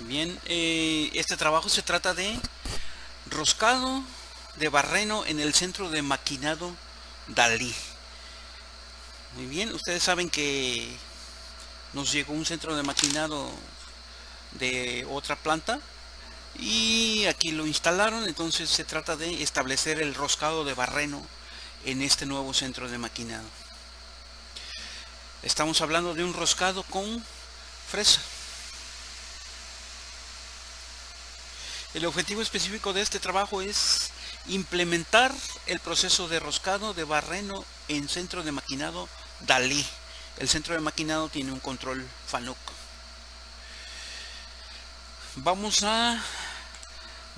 Bien, este trabajo se trata de roscado de barreno en el centro de maquinado Dalí. Muy bien, ustedes saben que nos llegó un centro de maquinado de otra planta y aquí lo instalaron. Entonces se trata de establecer el roscado de barreno en este nuevo centro de maquinado. Estamos hablando de un roscado con fresa. El objetivo específico de este trabajo es implementar el proceso de roscado de barreno en centro de maquinado Dalí. El centro de maquinado tiene un control FANUC. Vamos a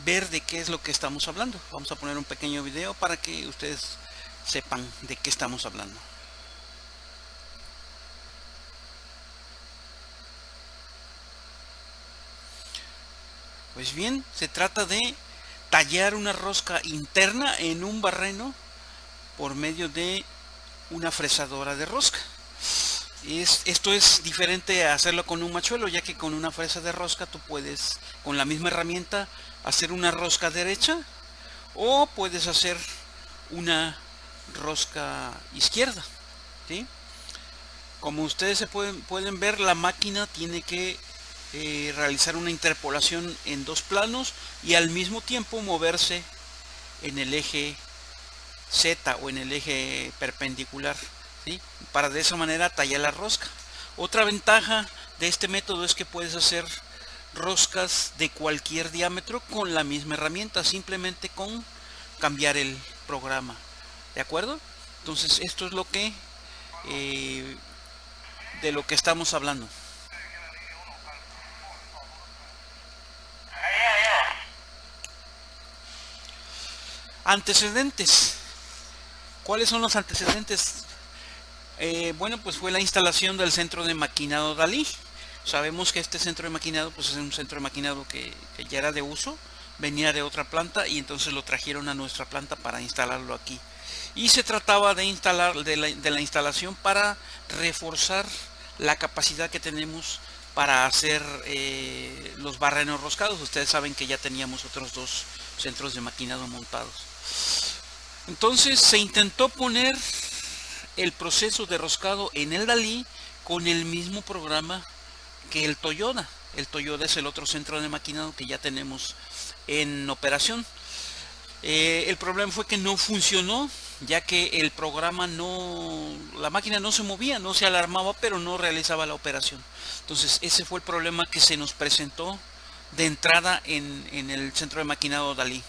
ver de qué es lo que estamos hablando. Vamos a poner un pequeño video para que ustedes sepan de qué estamos hablando. Pues bien, se trata de tallar una rosca interna en un barreno por medio de una fresadora de rosca. Esto es diferente a hacerlo con un machuelo, ya que con una fresa de rosca tú puedes, con la misma herramienta, hacer una rosca derecha o puedes hacer una rosca izquierda, ¿sí? Como ustedes pueden ver, la máquina tiene que realizar una interpolación en dos planos y al mismo tiempo moverse en el eje Z o en el eje perpendicular, ¿sí? Para de esa manera tallar la rosca. Otra ventaja de este método es que puedes hacer roscas de cualquier diámetro con la misma herramienta, simplemente con cambiar el programa, ¿de acuerdo? Entonces esto es lo que de lo que estamos hablando. Antecedentes. ¿Cuáles son los antecedentes? Bueno, pues fue la instalación del centro de maquinado Dalí. Sabemos que este centro de maquinado pues es un centro de maquinado que ya era de uso, venía de otra planta y entonces lo trajeron a nuestra planta para instalarlo aquí. Y se trataba de la instalación para reforzar la capacidad que tenemos para hacer los barrenos roscados. Ustedes saben que ya teníamos otros dos centros de maquinado montados. Entonces se intentó poner el proceso de roscado en el Dalí con el mismo programa que el Toyoda. El Toyoda es el otro centro de maquinado que ya tenemos en operación. El problema fue que no funcionó, ya que el programa la máquina no se movía, no se alarmaba, pero no realizaba la operación. Entonces ese fue el problema que se nos presentó de entrada en el centro de maquinado Dalí.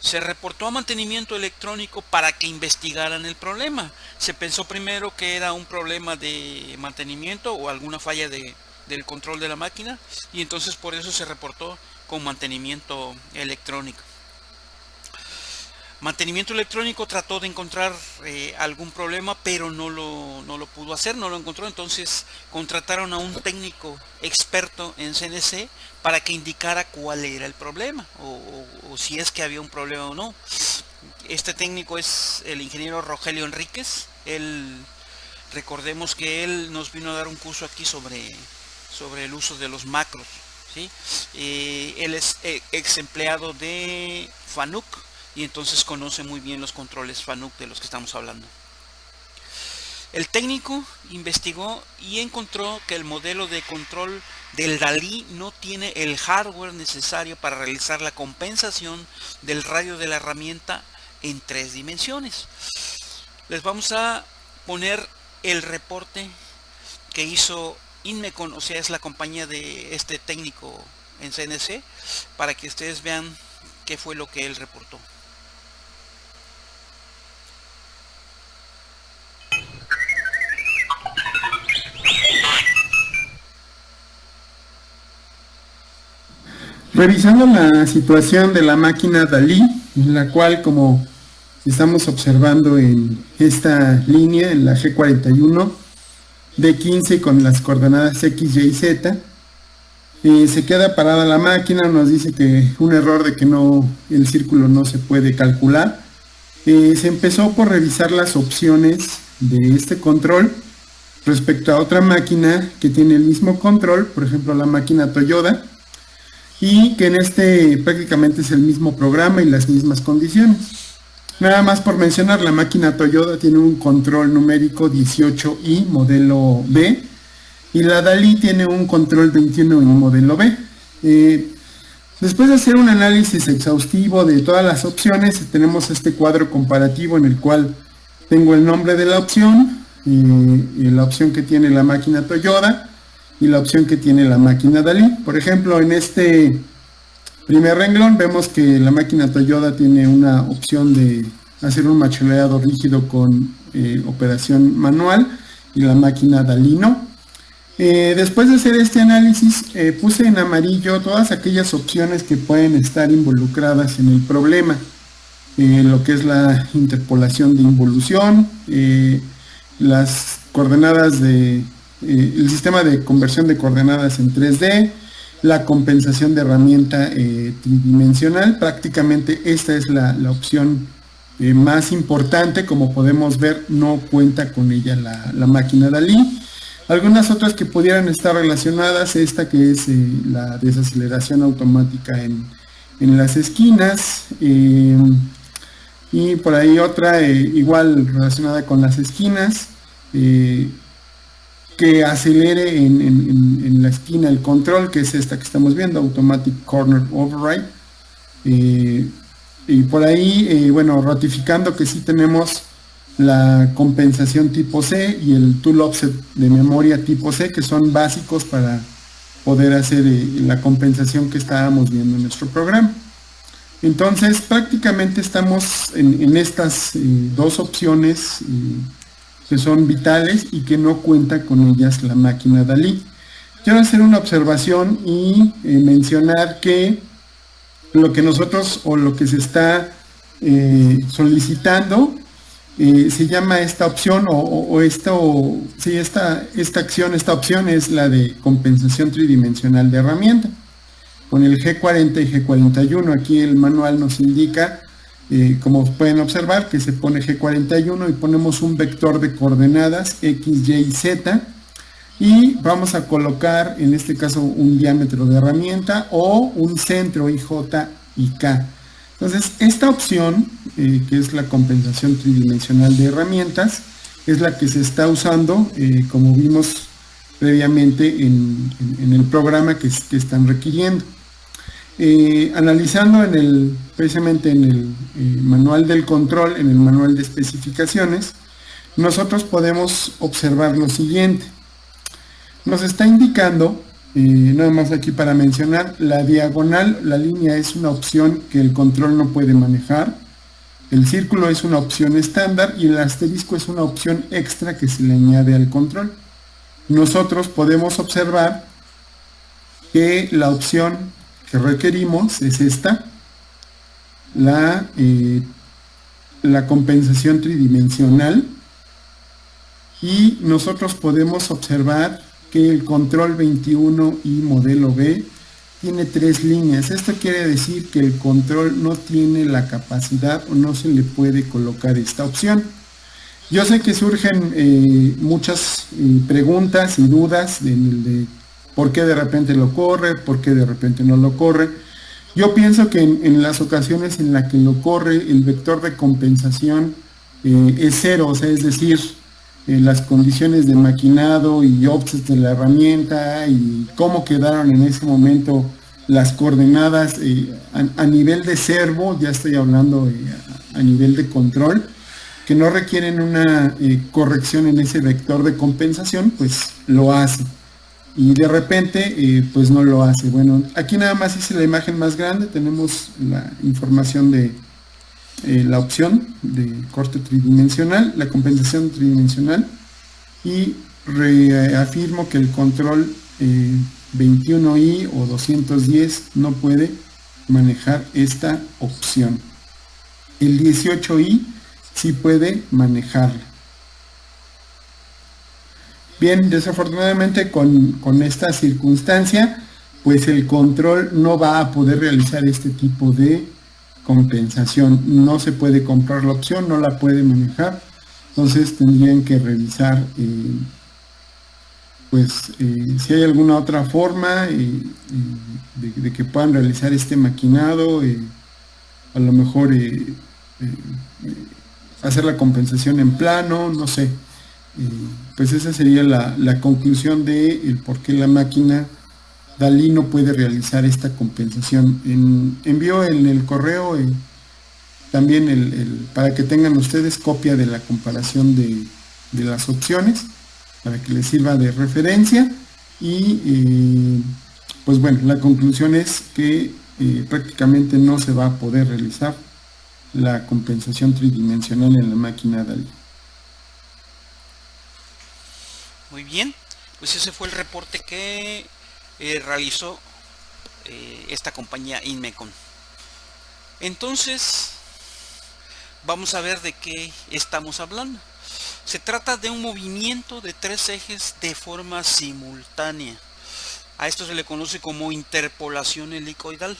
Se reportó a mantenimiento electrónico para que investigaran el problema. Se pensó primero que era un problema de mantenimiento o alguna falla del control de la máquina, y entonces por eso se reportó con mantenimiento electrónico. Mantenimiento electrónico trató de encontrar algún problema, pero no lo pudo hacer, no lo encontró. Entonces contrataron a un técnico experto en CNC para que indicara cuál era el problema o si es que había un problema o no. Este técnico es el ingeniero Rogelio Enríquez. Recordemos que él nos vino a dar un curso aquí sobre el uso de los macros, ¿sí? Él es ex empleado de FANUC y entonces conoce muy bien los controles FANUC de los que estamos hablando. El técnico investigó y encontró que el modelo de control del Dalí no tiene el hardware necesario para realizar la compensación del radio de la herramienta en 3 dimensiones. Les vamos a poner el reporte que hizo Inmecon, o sea, es la compañía de este técnico en CNC, para que ustedes vean qué fue lo que él reportó. Revisando la situación de la máquina Dalí, en la cual, como estamos observando en esta línea, en la G41, D15 con las coordenadas X, Y y Z, se queda parada la máquina, nos dice que un error de que el círculo no se puede calcular. Se empezó por revisar las opciones de este control respecto a otra máquina que tiene el mismo control, por ejemplo la máquina Toyoda, y que en este prácticamente es el mismo programa y las mismas condiciones. Nada más por mencionar, la máquina Toyota tiene un control numérico 18i modelo B y la DALI tiene un control 21i modelo B. Después de hacer un análisis exhaustivo de todas las opciones, tenemos este cuadro comparativo en el cual tengo el nombre de la opción, la opción que tiene la máquina Toyota y la opción que tiene la máquina DALI. Por ejemplo, en este primer renglón vemos que la máquina Toyota tiene una opción de hacer un machuleado rígido con operación manual y la máquina DALI no. Después de hacer este análisis, puse en amarillo todas aquellas opciones que pueden estar involucradas en el problema. Lo que es la interpolación de involución, las coordenadas el sistema de conversión de coordenadas en 3D, la compensación de herramienta tridimensional. Prácticamente esta es la opción más importante. Como podemos ver, no cuenta con ella la máquina DALI. Algunas otras que pudieran estar relacionadas, esta que es la desaceleración automática en las esquinas, y por ahí otra igual relacionada con las esquinas, que acelere en la esquina el control, que es esta que estamos viendo, Automatic Corner Override. Y por ahí, bueno, ratificando que sí tenemos la compensación tipo C y el tool offset de memoria tipo C, que son básicos para poder hacer la compensación que estábamos viendo en nuestro programa. Entonces prácticamente estamos en estas dos opciones que son vitales y que no cuenta con ellas la máquina DALI. Quiero hacer una observación y mencionar que lo que nosotros o lo que se está solicitando se llama esta opción esta opción es la de compensación tridimensional de herramienta. Con el G40 y G41, aquí el manual nos indica, como pueden observar, que se pone G41 y ponemos un vector de coordenadas X, Y y Z, y vamos a colocar en este caso un diámetro de herramienta o un centro IJ y K. Entonces esta opción, que es la compensación tridimensional de herramientas, es la que se está usando, como vimos previamente en el programa que están requiriendo. Analizando precisamente en el manual del control, en el manual de especificaciones, nosotros podemos observar lo siguiente. Nos está indicando, nada más aquí para mencionar, la diagonal, la línea es una opción que el control no puede manejar, el círculo es una opción estándar y el asterisco es una opción extra que se le añade al control. Nosotros podemos observar que la opción que requerimos es esta, la compensación tridimensional, y nosotros podemos observar que el control 21 y modelo B tiene 3 líneas. Esto quiere decir que el control no tiene la capacidad o no se le puede colocar esta opción. Yo sé que surgen muchas preguntas y dudas de por qué de repente lo corre, por qué de repente no lo corre. Yo pienso que en las ocasiones en las que lo corre, el vector de compensación es 0, o sea, es decir, las condiciones de maquinado y offset de la herramienta y cómo quedaron en ese momento las coordenadas a nivel de servo, ya estoy hablando a nivel de control, que no requieren una corrección en ese vector de compensación, pues lo hace. Y de repente pues no lo hace. Bueno, aquí nada más hice la imagen más grande, tenemos la información de la opción de corte tridimensional, la compensación tridimensional, y reafirmo que el control 21i o 210 no puede manejar esta opción. El 18i sí puede manejarla. Bien, desafortunadamente con esta circunstancia, pues el control no va a poder realizar este tipo de compensación. No se puede comprar la opción, no la puede manejar. Entonces tendrían que revisar pues si hay alguna otra forma de que puedan realizar este maquinado, a lo mejor hacer la compensación en plano, no sé. Pues esa sería la conclusión de el por qué la máquina Dalí no puede realizar esta compensación. Envío en el correo también para que tengan ustedes copia de la comparación de las opciones, para que les sirva de referencia. Y pues bueno, la conclusión es que prácticamente no se va a poder realizar la compensación tridimensional en la máquina Dalí. Muy bien, pues ese fue el reporte que realizó esta compañía Inmecon. Entonces, vamos a ver de qué estamos hablando. Se trata de un movimiento de 3 ejes de forma simultánea. A esto se le conoce como interpolación helicoidal.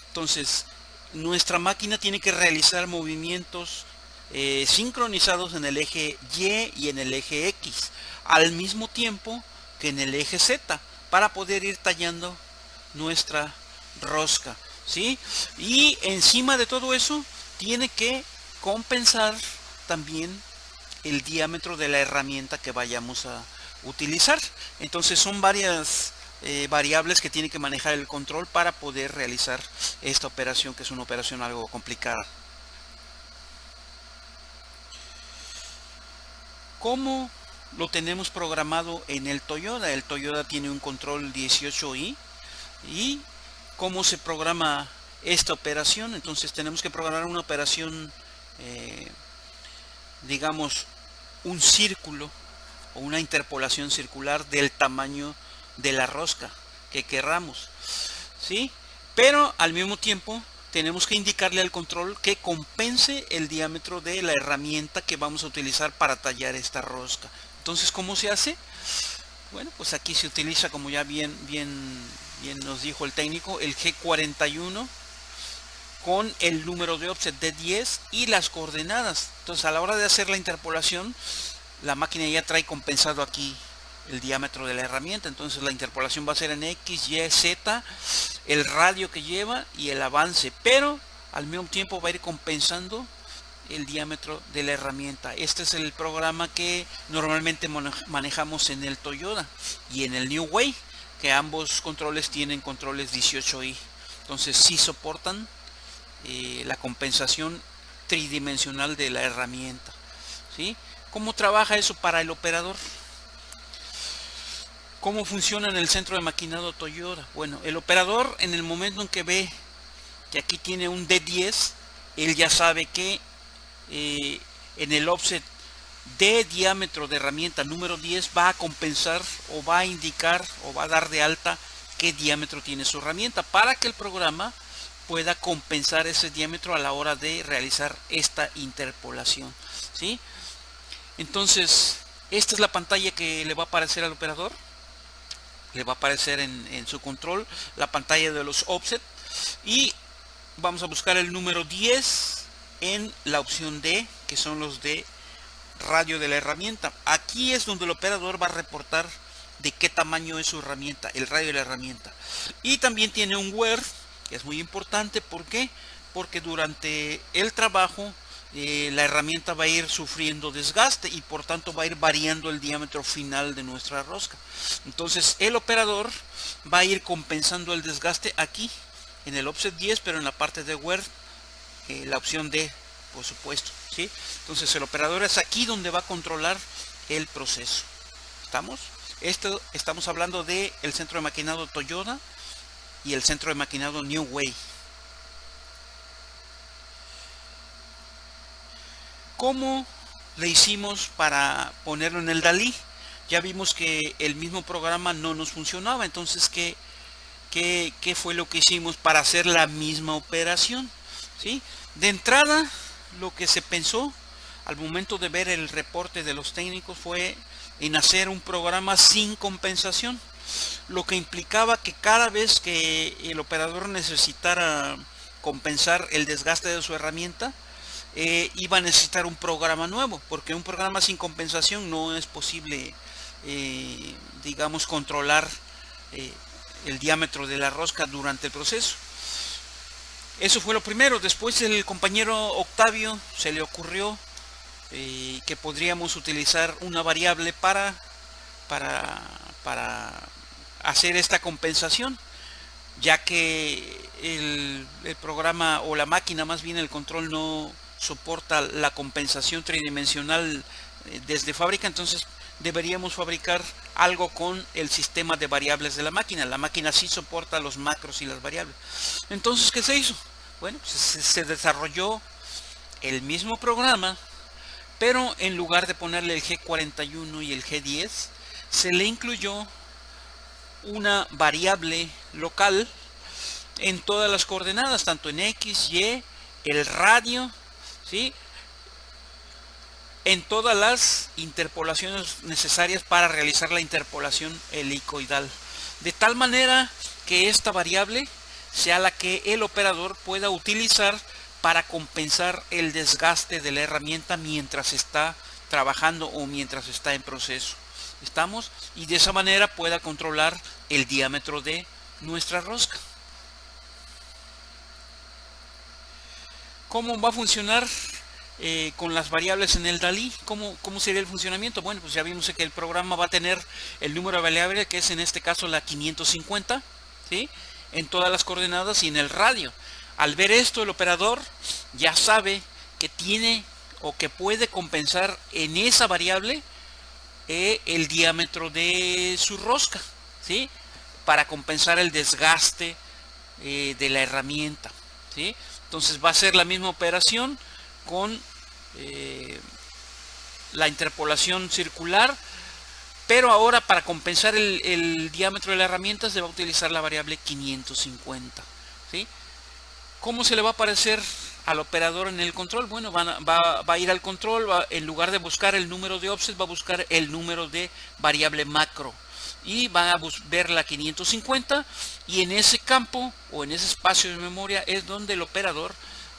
Entonces, nuestra máquina tiene que realizar movimientos sincronizados en el eje Y y en el eje X, al mismo tiempo que en el eje Z, para poder ir tallando nuestra rosca, ¿sí? Y encima de todo eso, tiene que compensar también el diámetro de la herramienta que vayamos a utilizar. Entonces son varias variables que tiene que manejar el control para poder realizar esta operación, que es una operación algo complicada. ¿Cómo lo tenemos programado en el Toyota? El Toyota tiene un control 18i. ¿Y cómo se programa esta operación? Entonces tenemos que programar una operación, digamos, un círculo o una interpolación circular del tamaño de la rosca que querramos, ¿sí? Pero al mismo tiempo tenemos que indicarle al control que compense el diámetro de la herramienta que vamos a utilizar para tallar esta rosca. Entonces, ¿cómo se hace? Bueno, pues aquí se utiliza, como ya bien nos dijo el técnico, el G41 con el número de offset de 10 y las coordenadas. Entonces, a la hora de hacer la interpolación, la máquina ya trae compensado aquí el diámetro de la herramienta. Entonces la interpolación va a ser en X, Y, Z, el radio que lleva y el avance, pero al mismo tiempo va a ir compensando el diámetro de la herramienta. Este es el programa que normalmente manejamos en el Toyota y en el New Way, que ambos controles tienen controles 18i. Entonces sí soportan la compensación tridimensional de la herramienta, ¿sí? ¿Cómo trabaja eso para el operador? ¿Cómo funciona en el centro de maquinado Toyota? Bueno, el operador, en el momento en que ve que aquí tiene un D10, él ya sabe que en el offset de diámetro de herramienta número 10 va a compensar o va a indicar o va a dar de alta qué diámetro tiene su herramienta, para que el programa pueda compensar ese diámetro a la hora de realizar esta interpolación, ¿sí? Entonces, esta es la pantalla que le va a aparecer al operador. Le va a aparecer en su control la pantalla de los offset, y vamos a buscar el número 10 en la opción D, que son los de radio de la herramienta. Aquí es donde el operador va a reportar de qué tamaño es su herramienta, el radio de la herramienta. Y también tiene un wear, que es muy importante. ¿Por qué? Porque durante el trabajo la herramienta va a ir sufriendo desgaste y por tanto va a ir variando el diámetro final de nuestra rosca. Entonces el operador va a ir compensando el desgaste aquí en el offset 10, pero en la parte de wear, la opción D, por supuesto, ¿sí? Entonces el operador es aquí donde va a controlar el proceso. ¿Estamos? Estamos hablando de el centro de maquinado Toyota y el centro de maquinado New Way. ¿Cómo le hicimos para ponerlo en el Dalí? Ya vimos que el mismo programa no nos funcionaba. Entonces, ¿qué fue lo que hicimos para hacer la misma operación? ¿Sí? De entrada, lo que se pensó al momento de ver el reporte de los técnicos fue en hacer un programa sin compensación, lo que implicaba que cada vez que el operador necesitara compensar el desgaste de su herramienta, iba a necesitar un programa nuevo, porque un programa sin compensación no es posible digamos, controlar el diámetro de la rosca durante el proceso. Eso fue lo primero. Después el compañero Octavio se le ocurrió que podríamos utilizar una variable para hacer esta compensación, ya que el programa, o la máquina más bien, el control, no soporta la compensación tridimensional desde fábrica. Entonces deberíamos fabricar algo con el sistema de variables de la máquina. La máquina sí soporta los macros y las variables. Entonces, ¿qué se hizo? Bueno, pues se desarrolló el mismo programa, pero en lugar de ponerle el G41 y el G10, se le incluyó una variable local en todas las coordenadas, tanto en X, Y, el radio, ¿sí?, en todas las interpolaciones necesarias para realizar la interpolación helicoidal, de tal manera que esta variable sea la que el operador pueda utilizar para compensar el desgaste de la herramienta mientras está trabajando o mientras está en proceso. ¿Estamos? Y de esa manera pueda controlar el diámetro de nuestra rosca. ¿Cómo va a funcionar con las variables en el DALI? ¿Cómo sería el funcionamiento? Bueno, pues ya vimos que el programa va a tener el número de variable, que es en este caso la 550, ¿sí?, en todas las coordenadas y en el radio. Al ver esto, el operador ya sabe que tiene o que puede compensar en esa variable el diámetro de su rosca, ¿sí?, para compensar el desgaste de la herramienta, ¿sí? Entonces va a ser la misma operación con la interpolación circular, pero ahora para compensar el diámetro de la herramienta se va a utilizar la variable 550, ¿sí? ¿Cómo se le va a aparecer al operador en el control? Bueno, va a ir al control, en lugar de buscar el número de offset, va a buscar el número de variable macro y va a ver la 550, y en ese campo o en ese espacio de memoria es donde el operador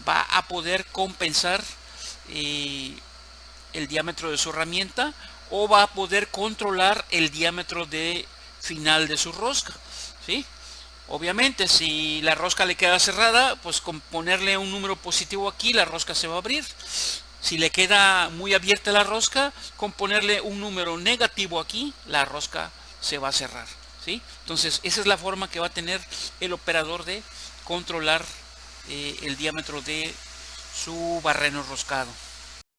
va a poder compensar el diámetro de su herramienta, o va a poder controlar el diámetro de final de su rosca, ¿sí? Obviamente, si la rosca le queda cerrada, pues con ponerle un número positivo aquí, la rosca se va a abrir. Si le queda muy abierta la rosca, con ponerle un número negativo aquí, la rosca se va a cerrar, ¿sí? Entonces, esa es la forma que va a tener el operador de controlar el diámetro de su barreno roscado.